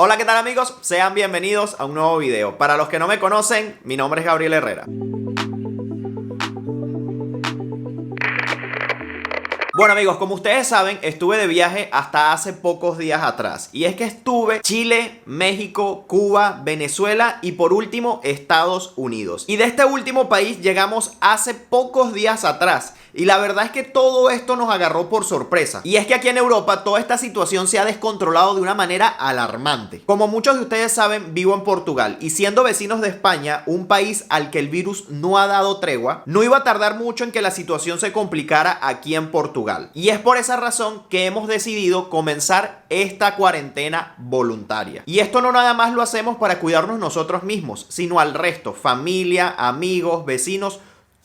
Hola, ¿qué tal amigos? Sean bienvenidos a un nuevo video. Para los que no me conocen, mi nombre es Gabriel Herrera. Bueno amigos, como ustedes saben, estuve de viaje hasta hace pocos días atrás. Y es que estuve Chile, México, Cuba, Venezuela y por último Estados Unidos. Y de este último país llegamos hace pocos días atrás. Y la verdad es que todo esto nos agarró por sorpresa. Y es que aquí en Europa toda esta situación se ha descontrolado de una manera alarmante. Como muchos de ustedes saben, vivo en Portugal. Y siendo vecinos de España, un país al que el virus no ha dado tregua, no iba a tardar mucho en que la situación se complicara aquí en Portugal. Y es por esa razón que hemos decidido comenzar esta cuarentena voluntaria. Y esto no nada más lo hacemos para cuidarnos nosotros mismos, sino al resto, familia, amigos, vecinos,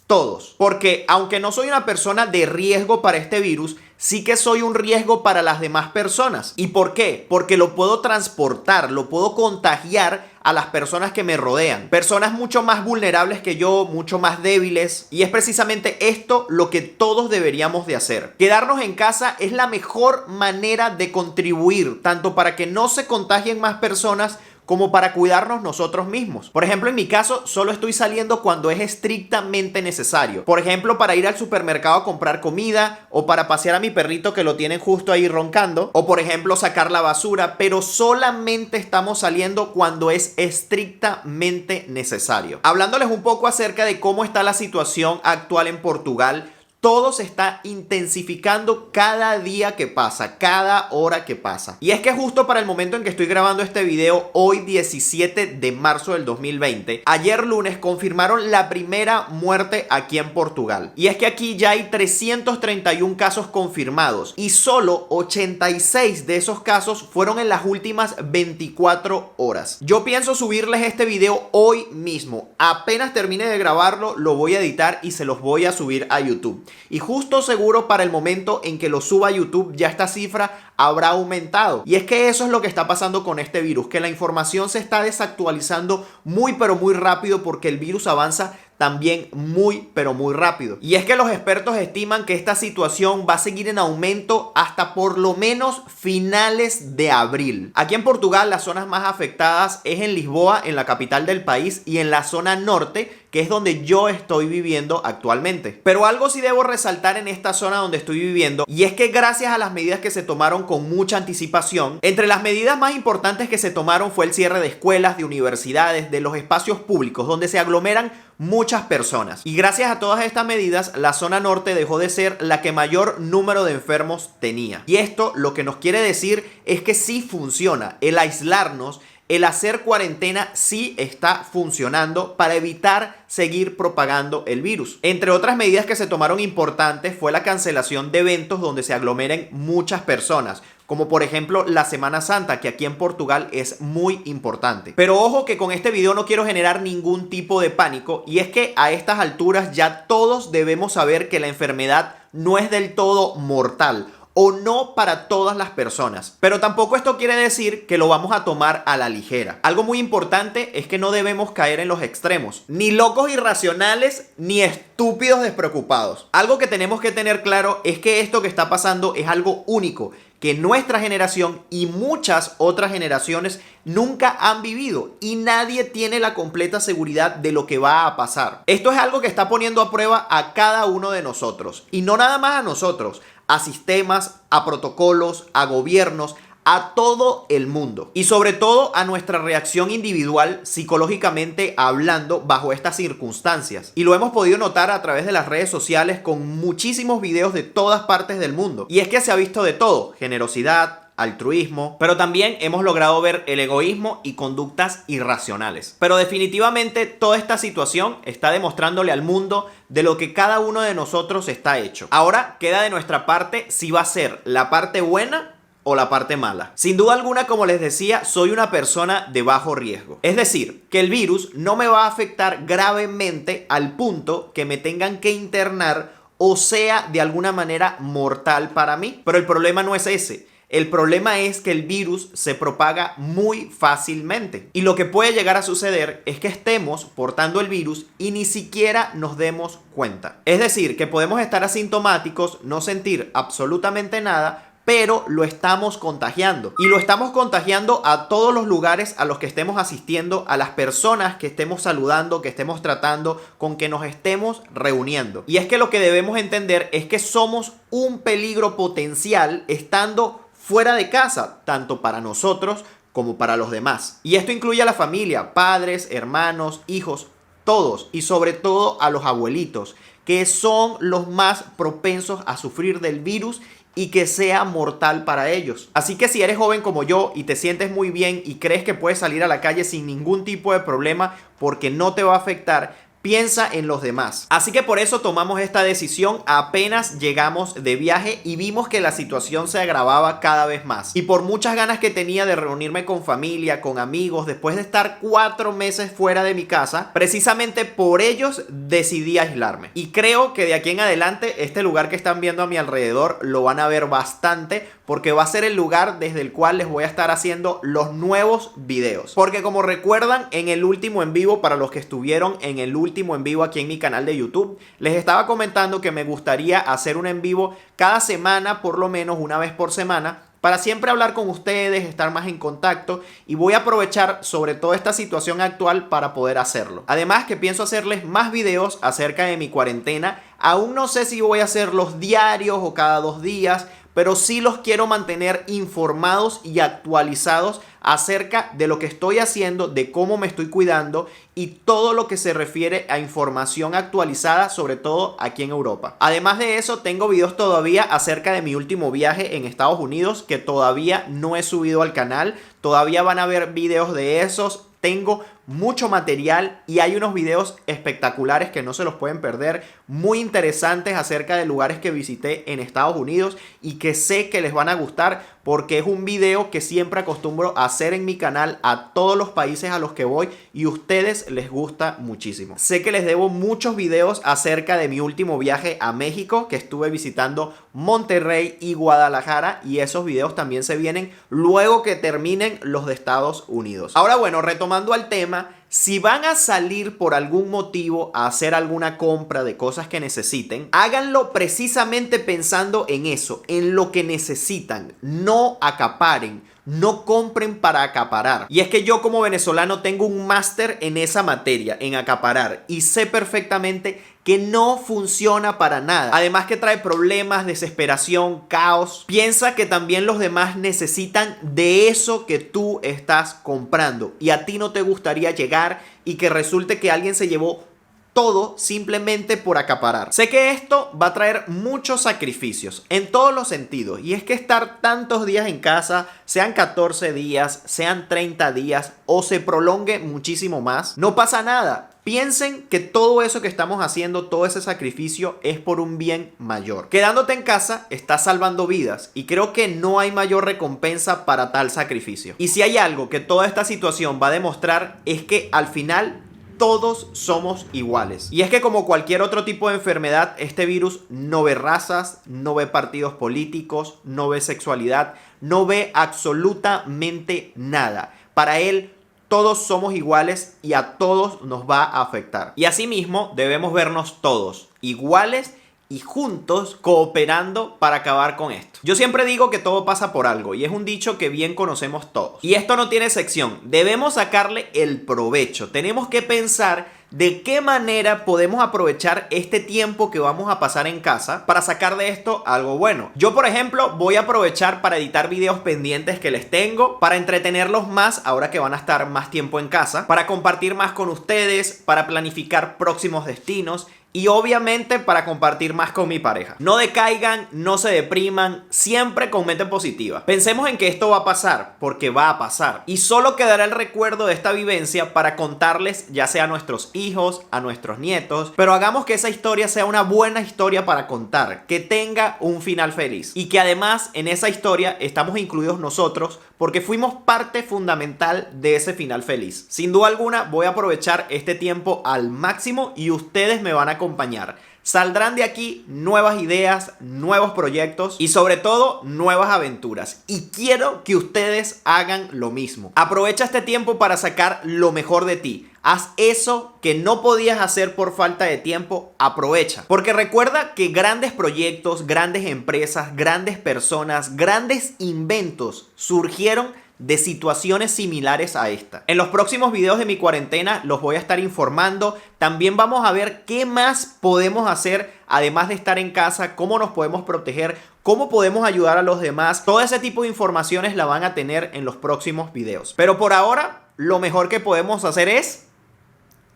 todos. Porque aunque no soy una persona de riesgo para este virus, sí que soy un riesgo para las demás personas. ¿Y por qué? Porque lo puedo transportar, lo puedo contagiar a las personas que me rodean. Personas mucho más vulnerables que yo, mucho más débiles. Y es precisamente esto lo que todos deberíamos de hacer. Quedarnos en casa es la mejor manera de contribuir, tanto para que no se contagien más personas, como para cuidarnos nosotros mismos. Por ejemplo, en mi caso, solo estoy saliendo cuando es estrictamente necesario. Por ejemplo, para ir al supermercado a comprar comida, o para pasear a mi perrito que lo tienen justo ahí roncando, o por ejemplo, sacar la basura, pero solamente estamos saliendo cuando es estrictamente necesario. Hablándoles un poco acerca de cómo está la situación actual en Portugal, todo se está intensificando cada día que pasa, cada hora que pasa. Y es que justo para el momento en que estoy grabando este video, hoy 17 de marzo del 2020, ayer lunes confirmaron la primera muerte aquí en Portugal. Y es que aquí ya hay 331 casos confirmados y solo 86 de esos casos fueron en las últimas 24 horas. Yo pienso subirles este video hoy mismo. Apenas termine de grabarlo, lo voy a editar y se los voy a subir a YouTube. Y justo seguro para el momento en que lo suba a YouTube ya esta cifra habrá aumentado. Y es que eso es lo que está pasando con este virus, que la información se está desactualizando muy pero muy rápido porque el virus avanza también muy pero muy rápido. Y es que los expertos estiman que esta situación va a seguir en aumento hasta por lo menos finales de abril. Aquí en Portugal las zonas más afectadas es en Lisboa, en la capital del país, y en la zona norte, que es donde yo estoy viviendo actualmente. Pero algo sí debo resaltar en esta zona donde estoy viviendo, y es que gracias a las medidas que se tomaron con mucha anticipación, entre las medidas más importantes que se tomaron fue el cierre de escuelas, de universidades, de los espacios públicos donde se aglomeran muchas personas. Y gracias a todas estas medidas, la zona norte dejó de ser la que mayor número de enfermos tenía. Y esto lo que nos quiere decir es que sí funciona. El aislarnos, el hacer cuarentena sí está funcionando para evitar seguir propagando el virus. Entre otras medidas que se tomaron importantes fue la cancelación de eventos donde se aglomeren muchas personas, como por ejemplo la Semana Santa, que aquí en Portugal es muy importante. Pero ojo que con este video no quiero generar ningún tipo de pánico, y es que a estas alturas ya todos debemos saber que la enfermedad no es del todo mortal, o no para todas las personas. Pero tampoco esto quiere decir que lo vamos a tomar a la ligera. Algo muy importante es que no debemos caer en los extremos. Ni locos irracionales, ni estúpidos despreocupados. Algo que tenemos que tener claro es que esto que está pasando es algo único, que nuestra generación y muchas otras generaciones nunca han vivido, y nadie tiene la completa seguridad de lo que va a pasar. Esto es algo que está poniendo a prueba a cada uno de nosotros, y no nada más a nosotros, a sistemas, a protocolos, a gobiernos, a todo el mundo, y sobre todo a nuestra reacción individual psicológicamente hablando bajo estas circunstancias. Y lo hemos podido notar a través de las redes sociales con muchísimos videos de todas partes del mundo. Y es que se ha visto de todo: generosidad, altruismo, pero también hemos logrado ver el egoísmo y conductas irracionales. Pero definitivamente toda esta situación está demostrándole al mundo de lo que cada uno de nosotros está hecho. Ahora queda de nuestra parte si va a ser la parte buena o la parte mala. Sin duda alguna, como les decía, soy una persona de bajo riesgo. Es decir, que el virus no me va a afectar gravemente al punto que me tengan que internar o sea de alguna manera mortal para mí. Pero el problema no es ese. El problema es que el virus se propaga muy fácilmente. Y lo que puede llegar a suceder es que estemos portando el virus y ni siquiera nos demos cuenta. Es decir, que podemos estar asintomáticos, no sentir absolutamente nada, pero lo estamos contagiando. Y lo estamos contagiando a todos los lugares a los que estemos asistiendo, a las personas que estemos saludando, que estemos tratando, con que nos estemos reuniendo. Y es que lo que debemos entender es que somos un peligro potencial estando fuera de casa, tanto para nosotros como para los demás. Y esto incluye a la familia, padres, hermanos, hijos, todos, y sobre todo a los abuelitos, que son los más propensos a sufrir del virus y que sea mortal para ellos. Así que si eres joven como yo y te sientes muy bien y crees que puedes salir a la calle sin ningún tipo de problema porque no te va a afectar, piensa en los demás. Así que por eso tomamos esta decisión apenas llegamos de viaje y vimos que la situación se agravaba cada vez más. Y por muchas ganas que tenía de reunirme con familia, con amigos, después de estar 4 meses fuera de mi casa, precisamente por ellos decidí aislarme. Y creo que de aquí en adelante este lugar que están viendo a mi alrededor lo van a ver bastante, porque va a ser el lugar desde el cual les voy a estar haciendo los nuevos videos. Porque como recuerdan, en el último en vivo, para los que estuvieron en el último en vivo aquí en mi canal de YouTube, les estaba comentando que me gustaría hacer un en vivo cada semana, por lo menos una vez por semana, para siempre hablar con ustedes, estar más en contacto, y voy a aprovechar sobre todo esta situación actual para poder hacerlo. Además que pienso hacerles más videos acerca de mi cuarentena. Aún no sé si voy a hacerlos diarios o cada 2 días, pero sí los quiero mantener informados y actualizados acerca de lo que estoy haciendo, de cómo me estoy cuidando y todo lo que se refiere a información actualizada, sobre todo aquí en Europa. Además de eso, tengo videos todavía acerca de mi último viaje en Estados Unidos que todavía no he subido al canal. Todavía van a ver videos de esos. Tengo mucho material y hay unos videos espectaculares que no se los pueden perder, muy interesantes acerca de lugares que visité en Estados Unidos y que sé que les van a gustar, porque es un video que siempre acostumbro a hacer en mi canal a todos los países a los que voy y a ustedes les gusta muchísimo. Sé que les debo muchos videos acerca de mi último viaje a México, que estuve visitando Monterrey y Guadalajara, y esos videos también se vienen luego que terminen los de Estados Unidos. Ahora bueno, retomando al tema, si van a salir por algún motivo a hacer alguna compra de cosas que necesiten, háganlo precisamente pensando en eso, en lo que necesitan. No acaparen, no compren para acaparar. Y es que yo como venezolano tengo un máster en esa materia, en acaparar, y sé perfectamente que no funciona para nada. Además que trae problemas, desesperación, caos. Piensa que también los demás necesitan de eso que tú estás comprando y a ti no te gustaría llegar y que resulte que alguien se llevó todo simplemente por acaparar. Sé que esto va a traer muchos sacrificios en todos los sentidos, y es que estar tantos días en casa, sean 14 días, sean 30 días o se prolongue muchísimo más, no pasa nada. Piensen que todo eso que estamos haciendo, todo ese sacrificio es por un bien mayor. Quedándote en casa, estás salvando vidas y creo que no hay mayor recompensa para tal sacrificio. Y si hay algo que toda esta situación va a demostrar es que al final todos somos iguales. Y es que como cualquier otro tipo de enfermedad, este virus no ve razas, no ve partidos políticos, no ve sexualidad, no ve absolutamente nada. Para él todos somos iguales y a todos nos va a afectar. Y asimismo debemos vernos todos iguales y juntos cooperando para acabar con esto. Yo siempre digo que todo pasa por algo y es un dicho que bien conocemos todos. Y esto no tiene excepción. Debemos sacarle el provecho. Tenemos que pensar de qué manera podemos aprovechar este tiempo que vamos a pasar en casa para sacar de esto algo bueno. Yo, por ejemplo, voy a aprovechar para editar videos pendientes que les tengo, para entretenerlos más ahora que van a estar más tiempo en casa, para compartir más con ustedes, para planificar próximos destinos y obviamente para compartir más con mi pareja. No decaigan, no se depriman, siempre con mente positiva. Pensemos en que esto va a pasar, porque va a pasar. Y solo quedará el recuerdo de esta vivencia para contarles, ya sea a nuestros hijos, a nuestros nietos, pero hagamos que esa historia sea una buena historia para contar, que tenga un final feliz. Y que además en esa historia estamos incluidos nosotros, porque fuimos parte fundamental de ese final feliz. Sin duda alguna voy a aprovechar este tiempo al máximo y ustedes me van a acompañar. Saldrán de aquí nuevas ideas, nuevos proyectos y sobre todo nuevas aventuras. Y quiero que ustedes hagan lo mismo. Aprovecha este tiempo para sacar lo mejor de ti. Haz eso que no podías hacer por falta de tiempo, aprovecha. Porque recuerda que grandes proyectos, grandes empresas, grandes personas, grandes inventos surgieron de situaciones similares a esta. En los próximos videos de mi cuarentena los voy a estar informando. También vamos a ver qué más podemos hacer además de estar en casa, cómo nos podemos proteger, cómo podemos ayudar a los demás. Todo ese tipo de informaciones la van a tener en los próximos videos. Pero por ahora, lo mejor que podemos hacer es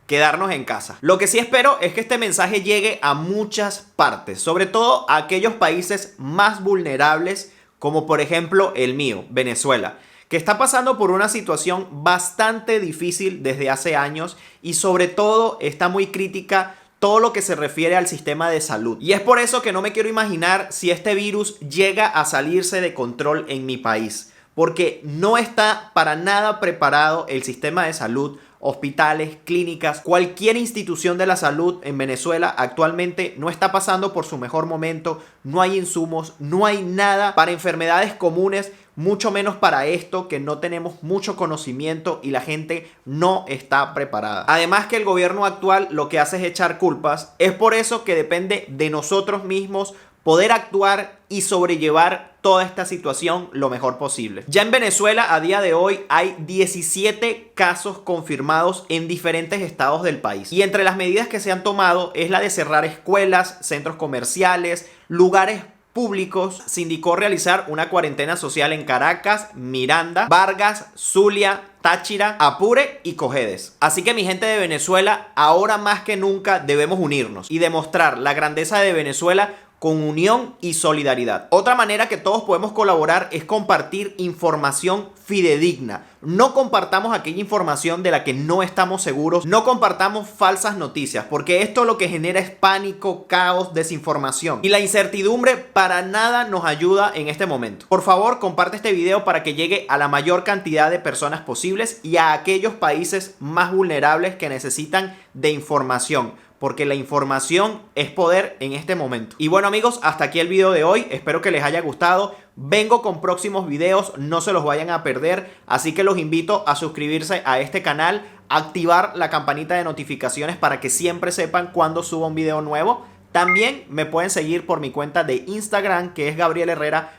quedarnos en casa. Lo que sí espero es que este mensaje llegue a muchas partes, sobre todo a aquellos países más vulnerables, como por ejemplo el mío, Venezuela, que está pasando por una situación bastante difícil desde hace años y sobre todo está muy crítica todo lo que se refiere al sistema de salud. Y es por eso que no me quiero imaginar si este virus llega a salirse de control en mi país, porque no está para nada preparado el sistema de salud. Hospitales, clínicas, cualquier institución de la salud en Venezuela actualmente no está pasando por su mejor momento. No hay insumos, no hay nada para enfermedades comunes, mucho menos para esto, que no tenemos mucho conocimiento y la gente no está preparada. Además que el gobierno actual lo que hace es echar culpas. Es por eso que depende de nosotros mismos poder actuar y sobrellevar toda esta situación lo mejor posible. Ya en Venezuela a día de hoy hay 17 casos confirmados en diferentes estados del país. Y entre las medidas que se han tomado es la de cerrar escuelas, centros comerciales, lugares públicos. Se indicó realizar una cuarentena social en Caracas, Miranda, Vargas, Zulia, Táchira, Apure y Cojedes. Así que mi gente de Venezuela, ahora más que nunca debemos unirnos y demostrar la grandeza de Venezuela con unión y solidaridad. Otra manera que todos podemos colaborar es compartir información fidedigna. No compartamos aquella información de la que no estamos seguros. No compartamos falsas noticias, porque esto lo que genera es pánico, caos, desinformación. Y la incertidumbre para nada nos ayuda en este momento. Por favor, comparte este video para que llegue a la mayor cantidad de personas posibles y a aquellos países más vulnerables que necesitan de información, porque la información es poder en este momento. Y bueno amigos, hasta aquí el video de hoy. Espero que les haya gustado. Vengo con próximos videos, no se los vayan a perder. Así que los invito a suscribirse a este canal, activar la campanita de notificaciones para que siempre sepan cuando suba un video nuevo. También me pueden seguir por mi cuenta de Instagram, que es Gabriel Herrera_.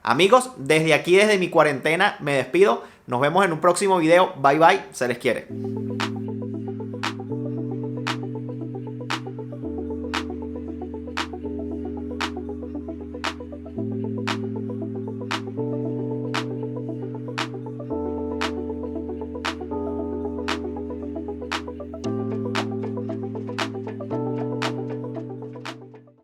Amigos, desde aquí, desde mi cuarentena, me despido. Nos vemos en un próximo video. Bye bye, se les quiere.